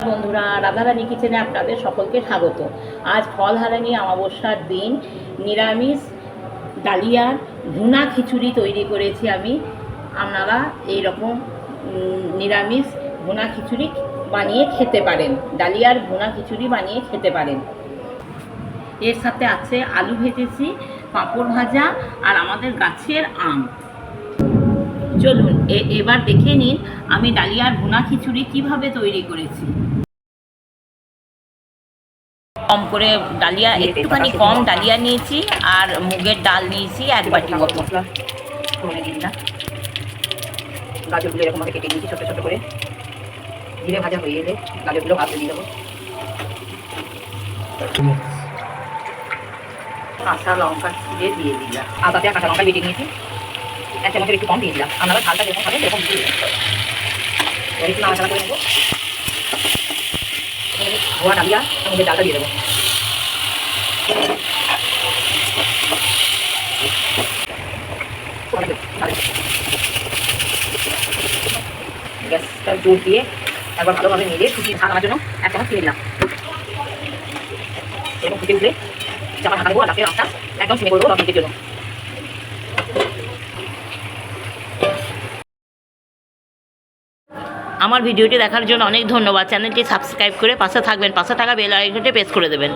বন্ধুরা, রাধারানী কিচেনে আপনাদের সকলকে স্বাগত। আজ ফলহারানি অমাবস্যার দিন নিরামিষ ডালিয়ার ভুনা খিচুড়ি তৈরি করেছি আমি। আপনারা এইরকম নিরামিষ ভুনা খিচুড়ি বানিয়ে খেতে পারেন, ডালিয়ার ভুনা খিচুড়ি বানিয়ে খেতে পারেন। এর সাথে আছে আলু ভেজেছি, পাঁপড় ভাজা আর আমাদের গাছের আম। চলুন এবার দেখে নিন আমি ডালিয়ার ভুনা খিচুড়ি কিভাবে তৈরি করেছি। কম করে ডালিয়া, একটুখানি কম ডালিয়া নিয়েছি আর মুগের ডাল নিয়েছি 1 বাটি মতো। মশলা ফোড়নে দিয়ে দিলাম, গাজরগুলো এরকমভাবে কেটে নিয়েছি ছোটো ছোটো করে। জিরে ভাজা হয়ে এলে গাজরগুলো ভাজতে দিয়ে দেবো। কাঁচা লঙ্কা ছিঁড়ে দিয়ে দিলাম, আদাতে কাঁচা লঙ্কা বেটে নিয়েছি 1 চামচের একটু কম দিয়ে দিলাম। আপনারা ঝালটা যেরকম খাবেন সেরকম দিয়ে দিলাম। একটু নাড়াচাড়া করে নেবো। ধোয়া ডালিয়া মুগের ডালটা দিয়ে দেবো। গ্যাসটা জোর দিয়ে একবার ভালোভাবে নেড়ে ফুটি ঢাকানোর জন্য 1 চামচ দিয়ে দিলাম। এবং ফুটে উঠলে চাপা ঢাকা দেবো আর রাতের আঁচটা একদম সিমে করে দেবো 10 মিনিটের জন্য। আমার ভিডিওটি দেখার জন্য অনেক ধন্যবাদ। চ্যানেলটি সাবস্ক্রাইব করে পাশে থাকবেন, পাশে থাকা বেল আইকনটি প্রেস করে দেবেন।